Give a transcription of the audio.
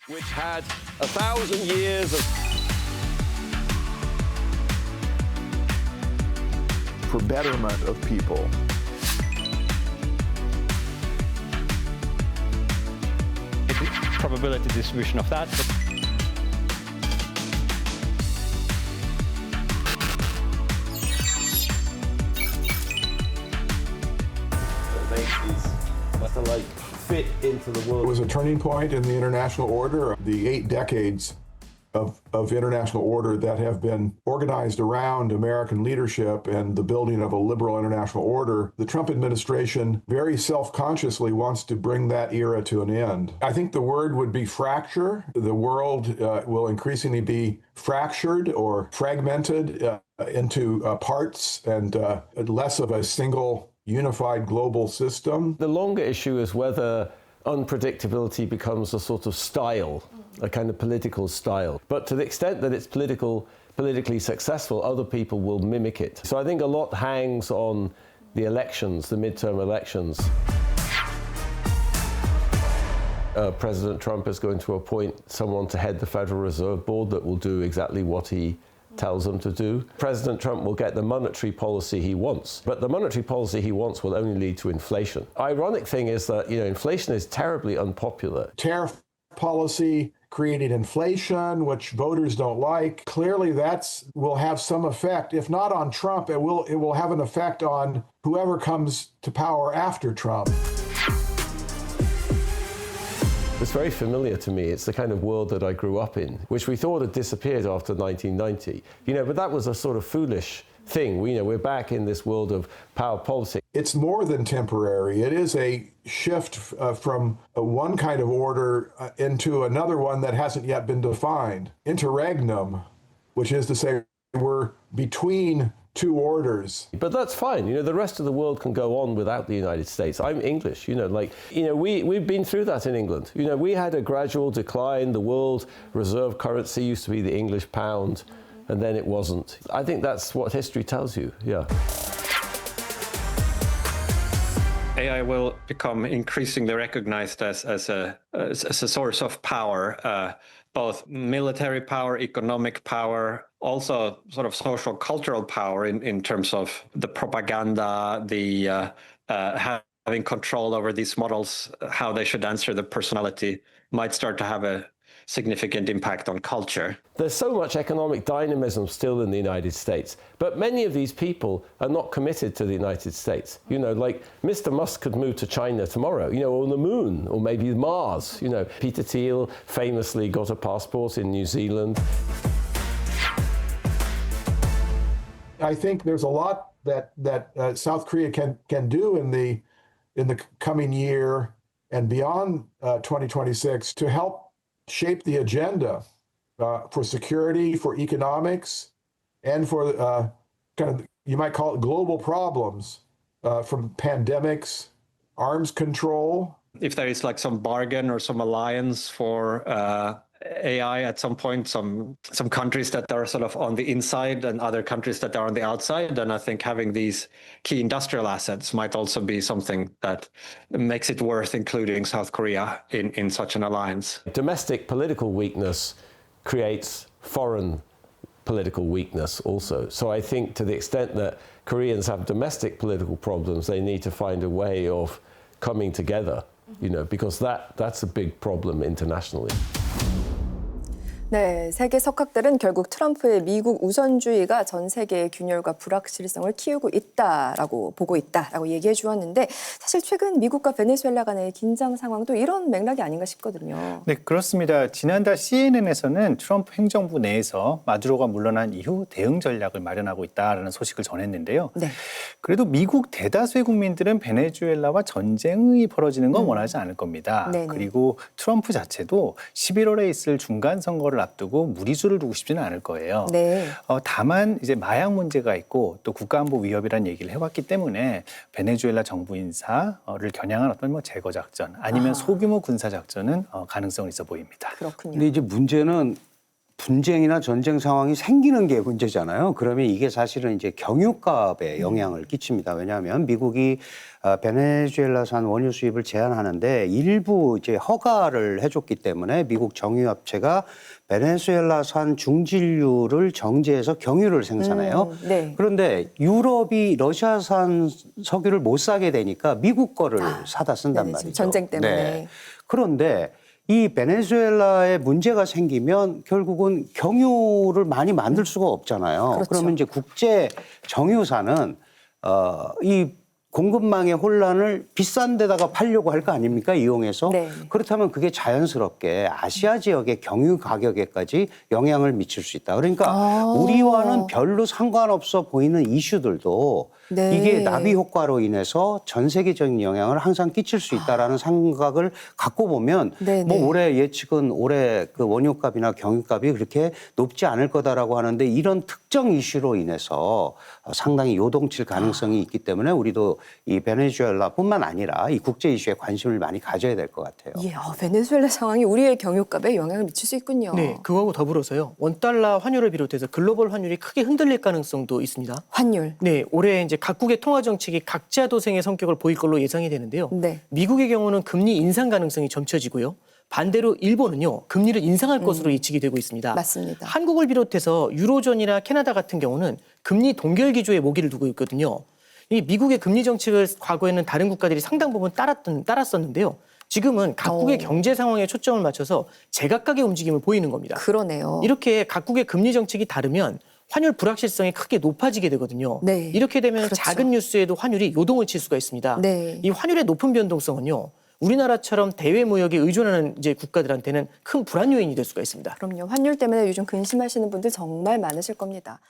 which had 1,000 years of for betterment of people. Probability distribution of that. fit into the world. It was a turning point in the international order. The 8 decades of international order that have been organized around American leadership and the building of a liberal international order, the Trump administration very self-consciously wants to bring that era to an end. I think the word would be fracture. The world will increasingly be fractured or fragmented into parts and less of a single unified global system. The longer issue is whether unpredictability becomes a sort of style, a kind of political style. But to the extent that it's politically successful, other people will mimic it. So I think a lot hangs on the elections, the midterm elections. President Trump is going to appoint someone to head the Federal Reserve Board that will do exactly what he tells them to do. President Trump will get the monetary policy he wants, but the monetary policy he wants will only lead to inflation. Ironic thing is that, inflation is terribly unpopular. Tariff policy created inflation, which voters don't like. Clearly will have some effect. If not on Trump, it will have an effect on whoever comes to power after Trump. It's very familiar to me. It's the kind of world that I grew up in, which we thought had disappeared after 1990. But that was a sort of foolish thing. We're back in this world of power politics. It's more than temporary. It is a shift from one kind of order into another one that hasn't yet been defined. Interregnum, which is to say we're between two orders. But that's fine. The rest of the world can go on without the United States. I'm English, we've been through that in England. We had a gradual decline. The world reserve currency used to be the English pound, and then it wasn't. I think that's what history tells you, yeah. AI will become increasingly recognized as a source of power, both military power, economic power, also sort of social cultural power in terms of the propaganda, the having control over these models, how they should answer the personality might start to have a significant impact on culture. There's so much economic dynamism still in the United States, but many of these people are not committed to the United States. Like Mr. Musk could move to China tomorrow, or the moon, or maybe Mars. Peter Thiel famously got a passport in New Zealand. I think there's a lot that South Korea can do in the coming year and beyond 2026 to help shape the agenda for security, for economics, and for kind of, you might call it global problems, from pandemics, arms control. If there is like some bargain or some alliance for AI at some point, some countries that are sort of on the inside and other countries that are on the outside, then I think having these key industrial assets might also be something that makes it worth including South Korea in such an alliance. Domestic political weakness creates foreign political weakness also. So I think to the extent that Koreans have domestic political problems, they need to find a way of coming together, because that's a big problem internationally. 네, 세계 석학들은 결국 트럼프의 미국 우선주의가 전 세계의 균열과 불확실성을 키우고 있다라고 보고 있다라고 얘기해 주었는데 사실 최근 미국과 베네수엘라 간의 긴장 상황도 이런 맥락이 아닌가 싶거든요. 네, 그렇습니다. 지난달 CNN에서는 트럼프 행정부 내에서 마두로가 물러난 이후 대응 전략을 마련하고 있다라는 소식을 전했는데요. 네. 그래도 미국 대다수의 국민들은 베네수엘라와 전쟁이 벌어지는 건 원하지 않을 겁니다. 네네. 그리고 트럼프 자체도 11월에 있을 중간 선거를 앞두고 무리수를 두고 싶지는 않을 거예요. 네. 다만 이제 마약 문제가 있고 또 국가안보 위협이라는 얘기를 해왔기 때문에 베네수엘라 정부 인사를 겨냥한 어떤 제거 작전 아니면 소규모 군사 작전은 가능성이 있어 보입니다. 그렇군요. 근데 이제 문제는 분쟁이나 전쟁 상황이 생기는 게 문제잖아요. 그러면 이게 사실은 이제 경유값에 영향을 끼칩니다. 왜냐하면 미국이 베네수엘라산 원유 수입을 제한하는데 일부 이제 허가를 해줬기 때문에 미국 정유업체가 베네수엘라산 중진류를 정제해서 경유를 생산해요. 네. 그런데 유럽이 러시아산 석유를 못 사게 되니까 미국 거를 사다 쓴단 네네, 말이죠. 전쟁 때문에. 네. 그런데 이 베네수엘라에 문제가 생기면 결국은 경유를 많이 만들 수가 없잖아요. 그렇죠. 그러면 이제 국제 정유사는 이 공급망의 혼란을 비싼 데다가 팔려고 할 거 아닙니까? 이용해서. 네. 그렇다면 그게 자연스럽게 아시아 지역의 경유 가격에까지 영향을 미칠 수 있다. 그러니까 우리와는 별로 상관없어 보이는 이슈들도 네. 이게 나비 효과로 인해서 전 세계적인 영향을 항상 끼칠 수 있다라는 생각을 갖고 보면 네네. 뭐 올해 예측은 올해 그 원유값이나 경유값이 그렇게 높지 않을 거다라고 하는데 이런 특정 이슈로 인해서 상당히 요동칠 가능성이 있기 때문에 우리도 이 베네수엘라뿐만 아니라 이 국제 이슈에 관심을 많이 가져야 될 것 같아요. 예, 베네수엘라 상황이 우리의 경유값에 영향을 미칠 수 있군요. 네, 그거하고 더불어서요. 원달러 환율을 비롯해서 글로벌 환율이 크게 흔들릴 가능성도 있습니다. 환율. 네, 올해 이제 각국의 통화 정책이 각자 도생의 성격을 보일 걸로 예상이 되는데요. 네. 미국의 경우는 금리 인상 가능성이 점쳐지고요. 반대로 일본은요, 금리를 인상할 것으로 예측이 되고 있습니다. 맞습니다. 한국을 비롯해서 유로존이나 캐나다 같은 경우는 금리 동결 기조에 모기를 두고 있거든요. 이 미국의 금리 정책을 과거에는 다른 국가들이 상당 부분 따랐었는데요. 지금은 각국의 경제 상황에 초점을 맞춰서 제각각의 움직임을 보이는 겁니다. 그러네요. 이렇게 각국의 금리 정책이 다르면 환율 불확실성이 크게 높아지게 되거든요. 네. 이렇게 되면 그렇죠. 작은 뉴스에도 환율이 요동을 칠 수가 있습니다. 네. 이 환율의 높은 변동성은요. 우리나라처럼 대외 무역에 의존하는 이제 국가들한테는 큰 불안 요인이 될 수가 있습니다. 그럼요. 환율 때문에 요즘 근심하시는 분들 정말 많으실 겁니다.